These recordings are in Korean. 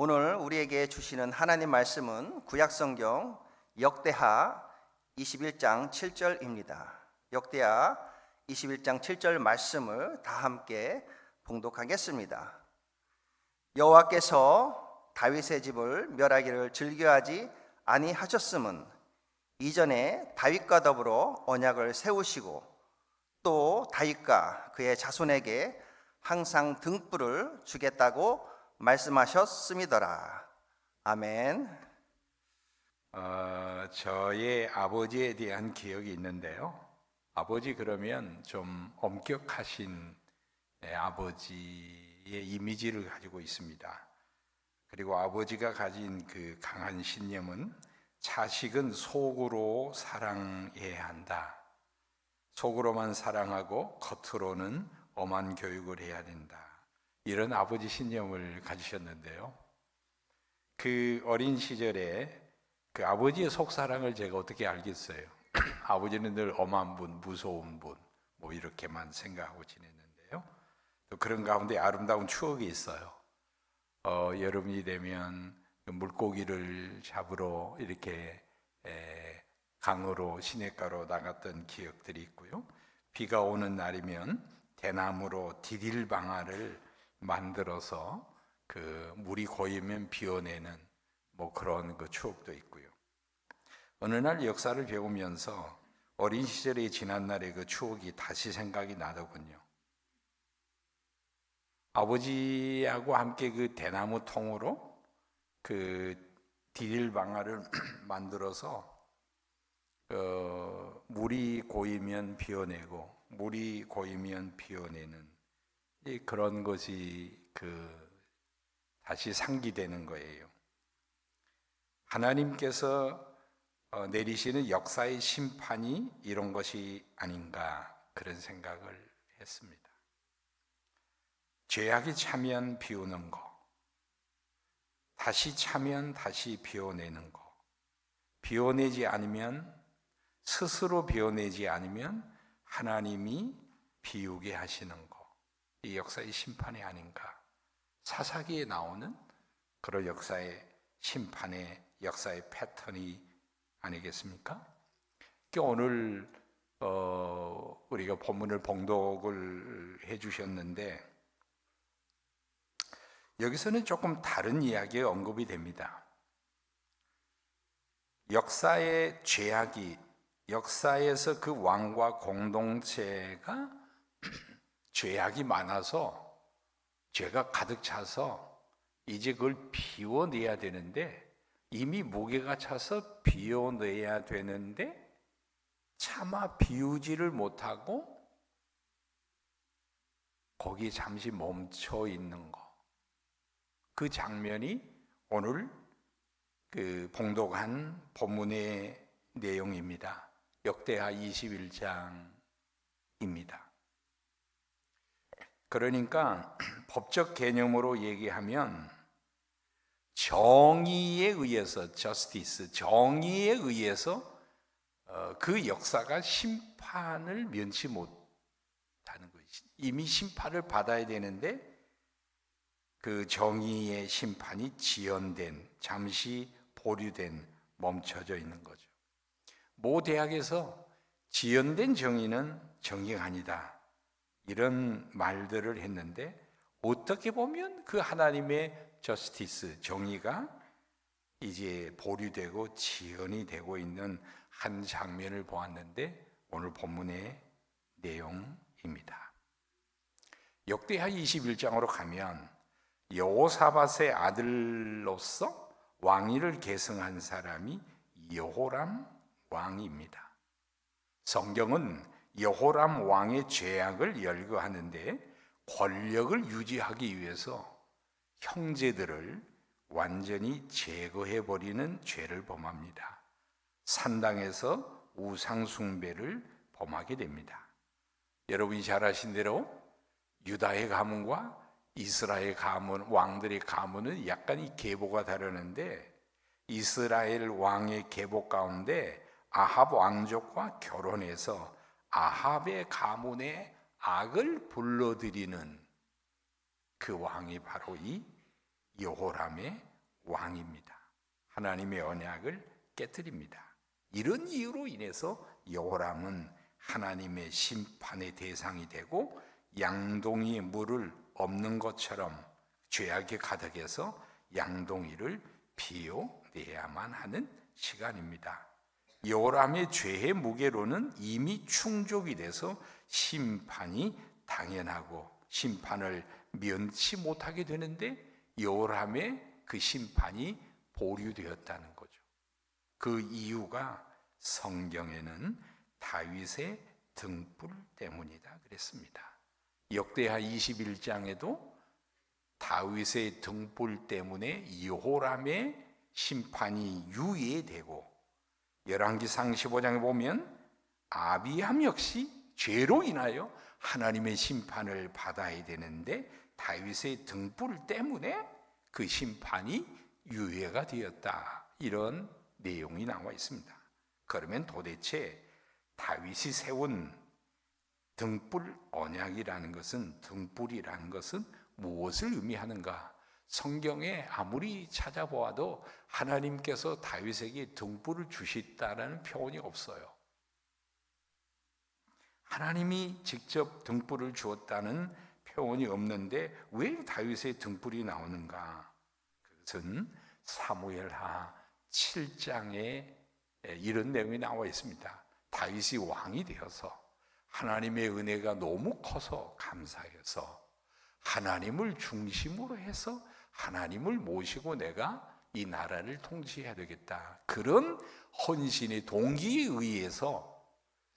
오늘 우리에게 주시는 하나님 말씀은 구약성경 역대하 21장 7절입니다. 역대하 21장 7절 말씀을 다 함께 봉독하겠습니다. 여호와께서 다윗의 집을 멸하기를 즐겨하지 아니하셨음은 이전에 다윗과 더불어 언약을 세우시고 또 다윗과 그의 자손에게 항상 등불을 주겠다고 말씀하셨음이더라. 아멘. 저의 아버지에 대한 기억이 있는데요. 아버지 그러면 좀 엄격하신 아버지의 이미지를 가지고 있습니다. 그리고 아버지가 가진 그 강한 신념은 자식은 속으로 사랑해야 한다. 속으로만 사랑하고 겉으로는 엄한 교육을 해야 된다. 이런 아버지 신념을 가지셨는데요. 그 어린 시절에 그 아버지의 속사랑을 제가 어떻게 알겠어요? 아버지는 늘 엄한 분, 무서운 분, 뭐 이렇게만 생각하고 지냈는데요. 또 그런 가운데 아름다운 추억이 있어요. 여름이 되면 물고기를 잡으러 이렇게 강으로 시냇가로 나갔던 기억들이 있고요. 비가 오는 날이면 대나무로 디딜방아를 만들어서 그 물이 고이면 비워내는 뭐 그런 그 추억도 있고요. 어느 날 역사를 배우면서 어린 시절의 지난 날의 그 추억이 다시 생각이 나더군요. 아버지하고 함께 그 대나무 통으로 그 디딜방아를 만들어서 물이 고이면 비워내고 물이 고이면 비워내는 그런 것이 다시 상기되는 거예요. 하나님께서 내리시는 역사의 심판이 이런 것이 아닌가 그런 생각을 했습니다. 죄악이 차면 비우는 거, 다시 차면 다시 비워내는 거, 비워내지 않으면 스스로 비워내지 않으면 하나님이 비우게 하시는 거, 이 역사의 심판이 아닌가. 사사기에 나오는 그런 역사의 심판의 역사의 패턴이 아니겠습니까? 오늘 우리가 본문을 봉독을 해주셨는데 여기서는 조금 다른 이야기가 언급이 됩니다. 역사의 죄악이 역사에서 그 왕과 공동체가 죄악이 많아서 죄가 가득 차서 이제 그걸 비워내야 되는데 이미 무게가 차서 비워내야 되는데 차마 비우지를 못하고 거기에 잠시 멈춰 있는 거. 그 장면이 오늘 그 봉독한 본문의 내용입니다. 역대하 21장입니다. 그러니까 법적 개념으로 얘기하면 정의에 의해서 justice, 정의에 의해서 그 역사가 심판을 면치 못하는 것이 이미 심판을 받아야 되는데 그 정의의 심판이 지연된, 잠시 보류된, 멈춰져 있는 거죠. 모 대학에서 지연된 정의는 정의가 아니다. 이런 말들을 했는데 어떻게 보면 그 하나님의 저스티스, 정의가 이제 보류되고 지연이 되고 있는 한 장면을 보았는데 오늘 본문의 내용입니다. 역대하 21장으로 가면 여호사밧의 아들로서 왕위를 계승한 사람이 여호람 왕입니다. 성경은 여호람 왕의 죄악을 열거하는데 권력을 유지하기 위해서 형제들을 완전히 제거해버리는 죄를 범합니다. 산당에서 우상숭배를 범하게 됩니다. 여러분이 잘 아신 대로 유다의 가문과 이스라엘 가문, 왕들의 가문은 약간 이 계보가 다르는데 이스라엘 왕의 계보 가운데 아합 왕족과 결혼해서 아합의 가문의 악을 불러들이는 그 왕이 바로 이 여호람의 왕입니다. 하나님의 언약을 깨뜨립니다. 이런 이유로 인해서 여호람은 하나님의 심판의 대상이 되고 양동이에 물을 없는 것처럼 죄악이 가득해서 양동이를 비워내야만 하는 시간입니다. 여호람의 죄의 무게로는 이미 충족이 돼서 심판이 당연하고 심판을 면치 못하게 되는데 여호람의 그 심판이 보류되었다는 거죠. 그 이유가 성경에는 다윗의 등불 때문이다 그랬습니다. 역대하 21장에도 다윗의 등불 때문에 여호람의 심판이 유예되고, 열왕기상 15장에 보면 아비암 역시 죄로 인하여 하나님의 심판을 받아야 되는데 다윗의 등불 때문에 그 심판이 유예가 되었다, 이런 내용이 나와 있습니다. 그러면 도대체 다윗이 세운 등불 언약이라는 것은, 등불이라는 것은 무엇을 의미하는가? 성경에 아무리 찾아보아도 하나님께서 다윗에게 등불을 주셨다는 표현이 없어요. 하나님이 직접 등불을 주었다는 표현이 없는데 왜 다윗의 등불이 나오는가? 그것은 사무엘하 7장에 이런 내용이 나와 있습니다. 다윗이 왕이 되어서 하나님의 은혜가 너무 커서 감사해서 하나님을 중심으로 해서 하나님을 모시고 내가 이 나라를 통치해야 되겠다, 그런 헌신의 동기에 의해서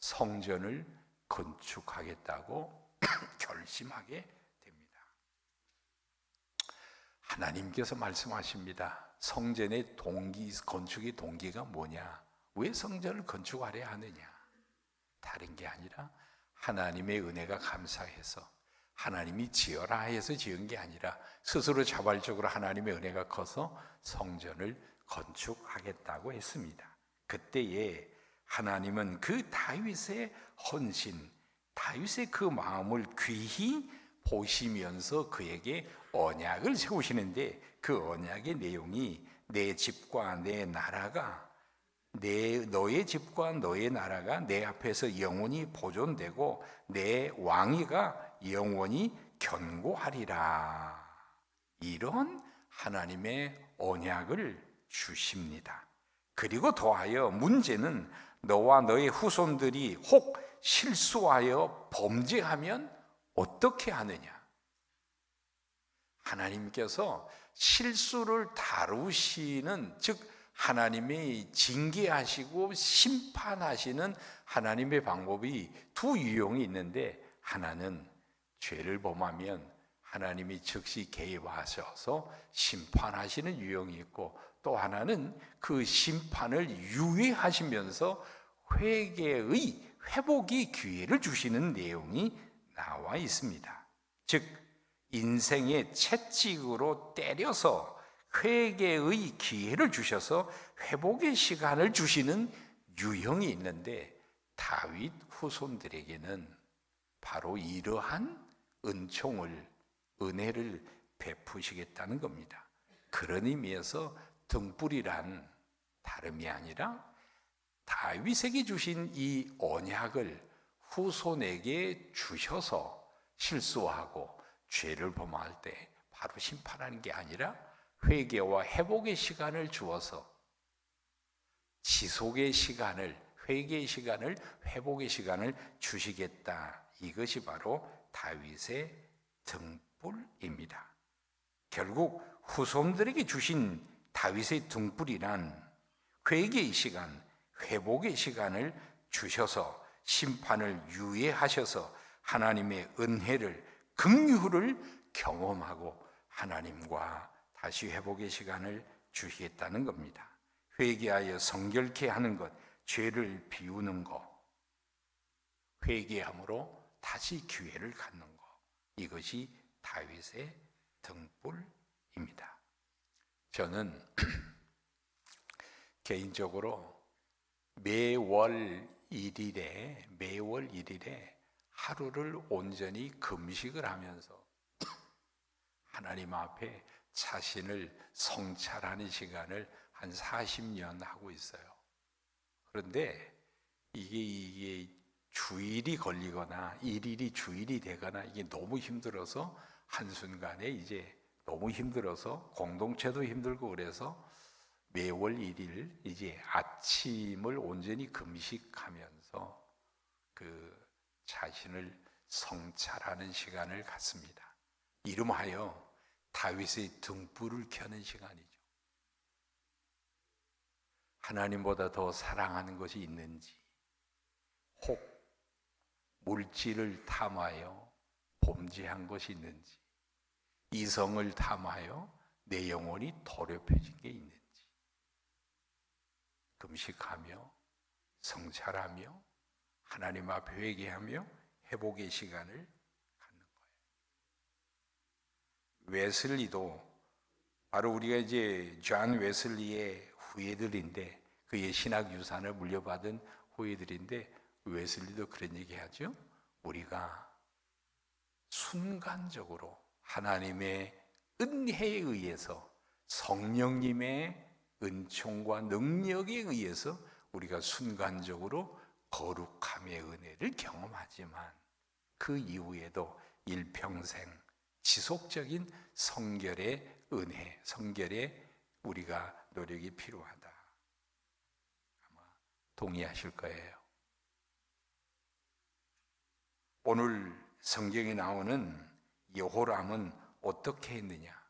성전을 건축하겠다고 결심하게 됩니다. 하나님께서 말씀하십니다. 성전의 건축의 동기가 뭐냐? 왜 성전을 건축하려 하느냐? 다른 게 아니라 하나님의 은혜가 감사해서 하나님이 지어라 해서 지은 게 아니라 스스로 자발적으로 하나님의 은혜가 커서 성전을 건축하겠다고 했습니다. 그때에 하나님은 그 다윗의 헌신, 다윗의 그 마음을 귀히 보시면서 그에게 언약을 세우시는데, 그 언약의 내용이 내 집과 내 나라가, 너의 집과 너의 나라가 내 앞에서 영원히 보존되고 내 왕위가 영원히 견고하리라, 이런 하나님의 언약을 주십니다. 그리고 더하여 문제는 너와 너의 후손들이 혹 실수하여 범죄하면 어떻게 하느냐? 하나님께서 실수를 다루시는, 즉 하나님이 징계하시고 심판하시는 하나님의 방법이 두 유형이 있는데, 하나는 죄를 범하면 하나님이 즉시 개입하셔서 심판하시는 유형이 있고, 또 하나는 그 심판을 유예하시면서 회복의 기회를 주시는 내용이 나와 있습니다. 즉 인생의 채찍으로 때려서 회개의 기회를 주셔서 회복의 시간을 주시는 유형이 있는데, 다윗 후손들에게는 바로 이러한 은혜를 베푸시겠다는 겁니다. 그런 의미에서 등불이란 다름이 아니라 다윗에게 주신 이 언약을 후손에게 주셔서 실수하고 죄를 범할 때 바로 심판하는 게 아니라 회개와 회복의 시간을 주어서 지속의 시간을, 회개의 시간을, 회복의 시간을 주시겠다, 이것이 바로 다윗의 등불입니다. 결국 후손들에게 주신 다윗의 등불이란 회개의 시간, 회복의 시간을 주셔서 심판을 유예하셔서 하나님의 은혜를, 긍휼을 경험하고 하나님과 다시 회복의 시간을 주시겠다는 겁니다. 회개하여 성결케 하는 것, 죄를 비우는 것, 회개함으로 다시 기회를 갖는 것, 이것이 다윗의 등불입니다. 저는 개인적으로 매월 1일에 하루를 온전히 금식을 하면서 하나님 앞에 자신을 성찰하는 시간을 한 40년 하고 있어요. 그런데 이게 주일이 걸리거나 일일이 주일이 되거나 이게 너무 힘들어서 한순간에 이제 너무 힘들어서 공동체도 힘들고 그래서 매월 1일 이제 아침을 온전히 금식하면서 그 자신을 성찰하는 시간을 갖습니다. 이름하여 다윗의 등불을 켜는 시간이죠. 하나님보다 더 사랑하는 것이 있는지, 혹 물질을 탐하여 범죄한 것이 있는지, 이성을 탐하여 내 영혼이 더럽혀진 게 있는지 금식하며 성찰하며 하나님 앞에 회개하며 회복의 시간을 갖는 거예요. 웨슬리도 바로 우리가 이제 존 웨슬리의 후예들인데, 그의 신학 유산을 물려받은 후예들인데, 웨슬리도 그런 얘기하죠. 우리가 순간적으로 하나님의 은혜에 의해서, 성령님의 은총과 능력에 의해서 우리가 순간적으로 거룩함의 은혜를 경험하지만 그 이후에도 일평생 지속적인 성결의 은혜, 성결의 우리가 노력이 필요하다. 아마 동의하실 거예요. 오늘 성경에 나오는 여호람은 어떻게 했느냐?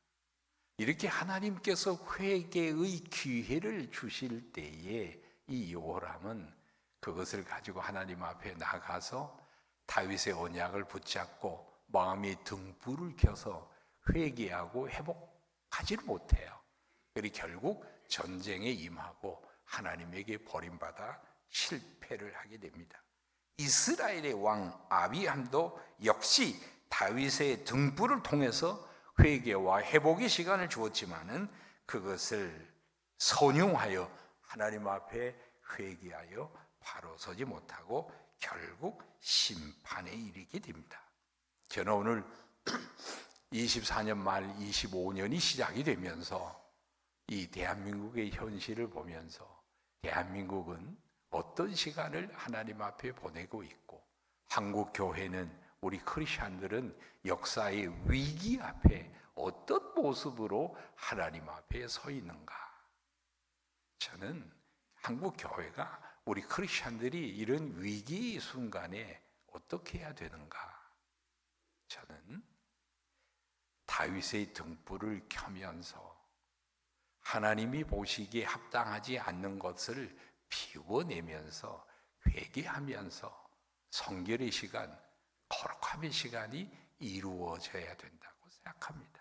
이렇게 하나님께서 회개의 기회를 주실 때에 이 여호람은 그것을 가지고 하나님 앞에 나가서 다윗의 언약을 붙잡고 마음의 등불을 켜서 회개하고 회복하지를 못해요. 그리고 결국 전쟁에 임하고 하나님에게 버림받아 실패를 하게 됩니다. 이스라엘의 왕 아비함도 역시 다윗의 등불을 통해서 회개와 회복의 시간을 주었지만은 그것을 선용하여 하나님 앞에 회개하여 바로 서지 못하고 결국 심판에 이르게 됩니다. 저는 오늘 24년 말 25년이 시작이 되면서 이 대한민국의 현실을 보면서 대한민국은 어떤 시간을 하나님 앞에 보내고 있고, 한국 교회는, 우리 크리스천들은 역사의 위기 앞에 어떤 모습으로 하나님 앞에 서 있는가? 저는 한국 교회가, 우리 크리스천들이 이런 위기 순간에 어떻게 해야 되는가? 저는 다윗의 등불을 켜면서 하나님이 보시기에 합당하지 않는 것을 비워내면서 회개하면서 성결의 시간, 거룩함의 시간이 이루어져야 된다고 생각합니다.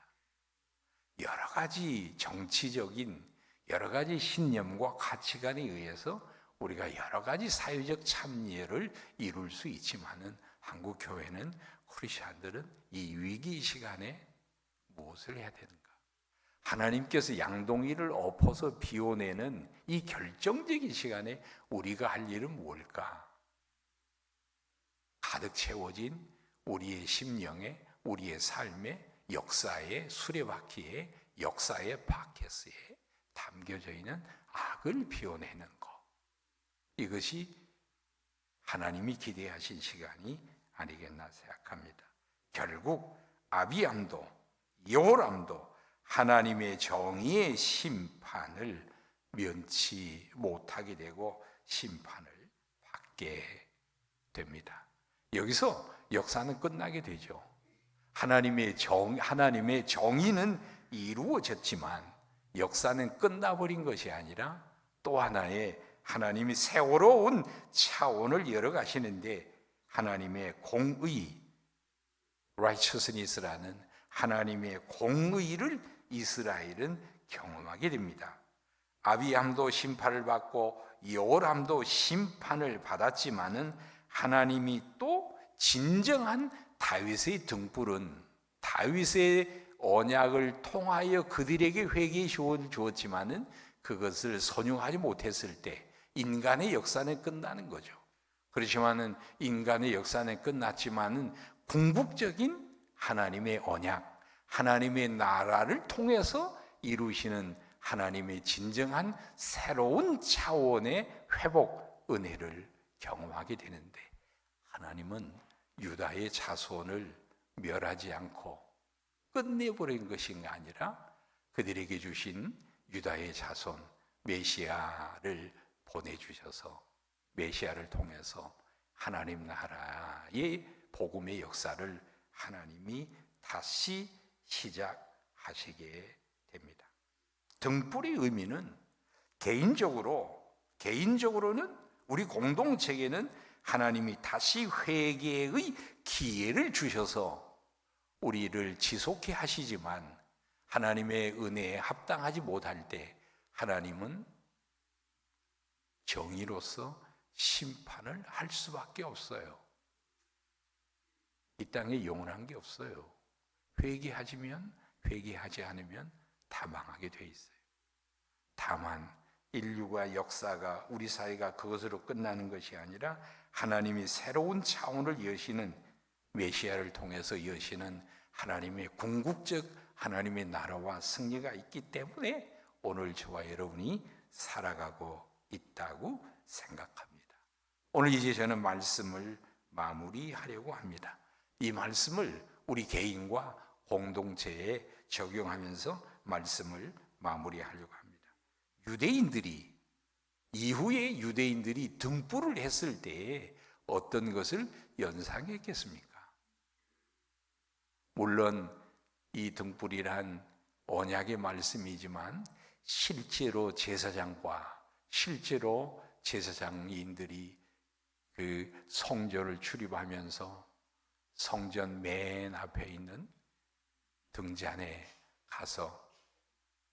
여러 가지 정치적인 여러 가지 신념과 가치관에 의해서 우리가 여러 가지 사회적 참여를 이룰 수 있지만은 한국 교회는, 크리스천들은 이 위기 시간에 무엇을 해야 되는가? 하나님께서 양동이를 엎어서 비워내는 이 결정적인 시간에 우리가 할 일은 뭘까? 가득 채워진 우리의 심령에, 우리의 삶에, 역사의 수레바퀴에, 역사의 바켓에 담겨져 있는 악을 비워내는 것, 이것이 하나님이 기대하신 시간이 아니겠나 생각합니다. 결국 아비암도 여호람도 하나님의 정의의 심판을 면치 못하게 되고 심판을 받게 됩니다. 여기서 역사는 끝나게 되죠. 하나님의 정의는 이루어졌지만 역사는 끝나버린 것이 아니라 또 하나의 하나님이 세월호 차원을 열어가시는데, 하나님의 공의, righteousness라는 하나님의 공의를 이스라엘은 경험하게 됩니다. 아비함도 심판을 받고 여호람도 심판을 받았지만은 하나님이 또 진정한 다윗의 등불은, 다윗의 언약을 통하여 그들에게 회개의 시원을 주었지만은 그것을 선용하지 못했을 때 인간의 역사는 끝나는 거죠. 그렇지만은 인간의 역사는 끝났지만은 궁극적인 하나님의 언약, 하나님의 나라를 통해서 이루시는 하나님의 진정한 새로운 차원의 회복 은혜를 경험하게 되는데, 하나님은 유다의 자손을 멸하지 않고 끝내버린 것이 아니라 그들에게 주신 유다의 자손 메시아를 보내주셔서 메시아를 통해서 하나님 나라의 복음의 역사를 하나님이 다시 시작하시게 됩니다. 등불의 의미는 개인적으로는 우리 공동체에는 하나님이 다시 회개의 기회를 주셔서 우리를 지속해 하시지만, 하나님의 은혜에 합당하지 못할 때 하나님은 정의로서 심판을 할 수밖에 없어요. 이 땅에 영원한 게 없어요. 회개하지 않으면 다 망하게 돼 있어요. 다만 인류가 역사가, 우리 사회가 그것으로 끝나는 것이 아니라 하나님이 새로운 차원을 여시는 메시아를 통해서 여시는 하나님의 궁극적 하나님의 나라와 승리가 있기 때문에 오늘 저와 여러분이 살아가고 있다고 생각합니다. 오늘 이제 저는 말씀을 마무리하려고 합니다. 이 말씀을 우리 개인과 공동체에 적용하면서 말씀을 마무리하려고 합니다. 이후에 유대인들이 등불을 했을 때에 어떤 것을 연상했겠습니까? 물론 이 등불이란 언약의 말씀이지만 실제로 제사장인들이 그 성전을 출입하면서 성전 맨 앞에 있는 등잔에 가서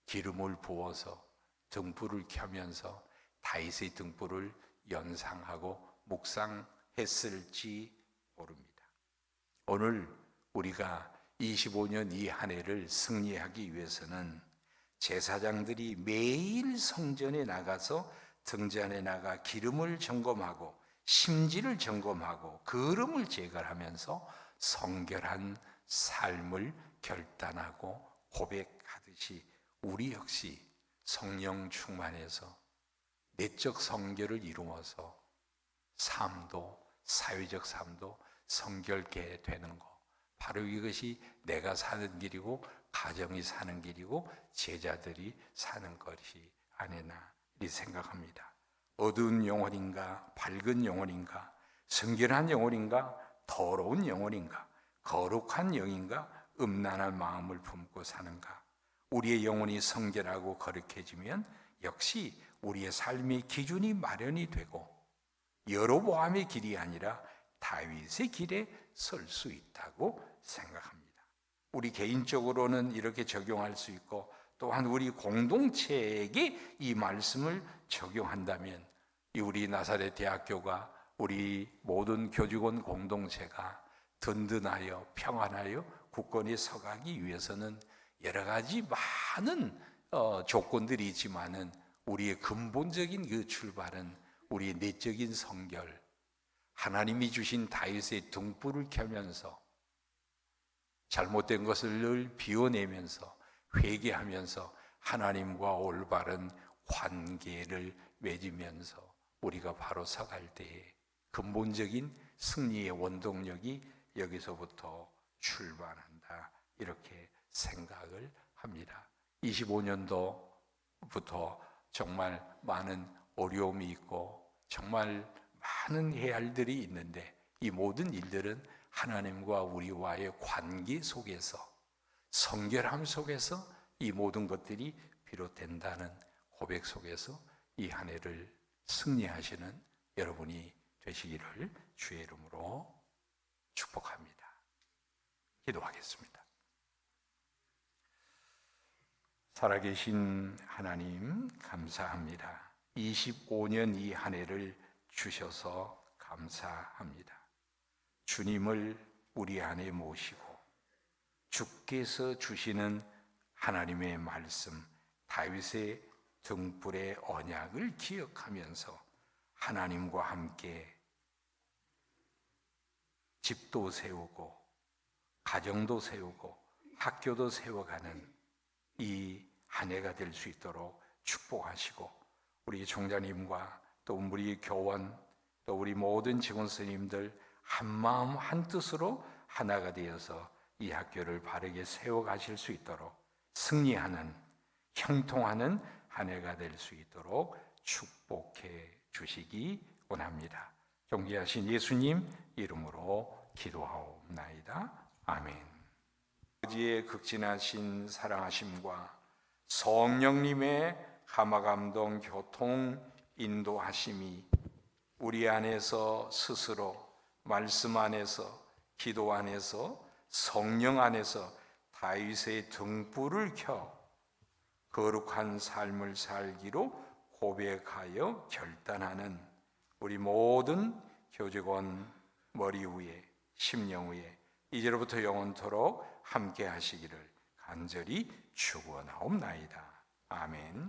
기름을 부어서 등불을 켜면서 다윗의 등불을 연상하고 묵상했을지 모릅니다. 오늘 우리가 25년 이 한 해를 승리하기 위해서는 제사장들이 매일 성전에 나가서 등잔에 나가 기름을 점검하고 심지를 점검하고 거름을 제거하면서 성결한 삶을 결단하고 고백하듯이 우리 역시 성령 충만해서 내적 성결을 이루어서 사회적 삶도 성결케 되는 것, 바로 이것이 내가 사는 길이고 가정이 사는 길이고 제자들이 사는 것이 아니나 이 생각합니다. 어두운 영혼인가, 밝은 영혼인가, 성결한 영혼인가, 더러운 영혼인가, 거룩한 영인가, 음란한 마음을 품고 사는가. 우리의 영혼이 성결하고 거룩해지면 역시 우리의 삶의 기준이 마련이 되고 여로보암의 길이 아니라 다윗의 길에 설 수 있다고 생각합니다. 우리 개인적으로는 이렇게 적용할 수 있고, 또한 우리 공동체에게 이 말씀을 적용한다면 우리 나사렛 대학교가, 우리 모든 교직원 공동체가 든든하여 평안하여 굳건히 서가기 위해서는 여러 가지 많은 조건들이 있지만은 우리의 근본적인 그 출발은 우리의 내적인 성결, 하나님이 주신 다윗의 등불을 켜면서 잘못된 것을 늘 비워내면서 회개하면서 하나님과 올바른 관계를 맺으면서 우리가 바로 서갈 때에 근본적인 승리의 원동력이 여기서부터 출발한다, 이렇게 생각을 합니다. 25년도부터 정말 많은 어려움이 있고 정말 많은 해할들이 있는데, 이 모든 일들은 하나님과 우리와의 관계 속에서, 성결함 속에서 이 모든 것들이 비롯된다는 고백 속에서 이 한 해를 승리하시는 여러분이 되시기를 주의 이름으로 축복합니다. 기도하겠습니다. 살아계신 하나님, 감사합니다. 25년 이 한 해를 주셔서 감사합니다. 주님을 우리 안에 모시고 주께서 주시는 하나님의 말씀, 다윗의 등불의 언약을 기억하면서 하나님과 함께 집도 세우고 가정도 세우고 학교도 세워가는 이 한 해가 될 수 있도록 축복하시고, 우리 총장님과 또 우리 교원 또 우리 모든 직원 선생님들 한 마음 한 뜻으로 하나가 되어서 이 학교를 바르게 세워가실 수 있도록 승리하는, 형통하는 한 해가 될 수 있도록 축복해 주시기 원합니다. 존귀하신 예수님 이름으로 기도하옵나이다. 아멘. 아버지의 극진하신 사랑하심과 성령님의 감화감동 교통 인도하심이 우리 안에서 스스로 말씀 안에서 기도 안에서 성령 안에서 다윗의 등불을 켜 거룩한 삶을 살기로 고백하여 결단하는 우리 모든 교직원 머리 위에 심령 위에 이제로부터 영원토록 함께 하시기를 간절히 축원하옵나이다. 아멘.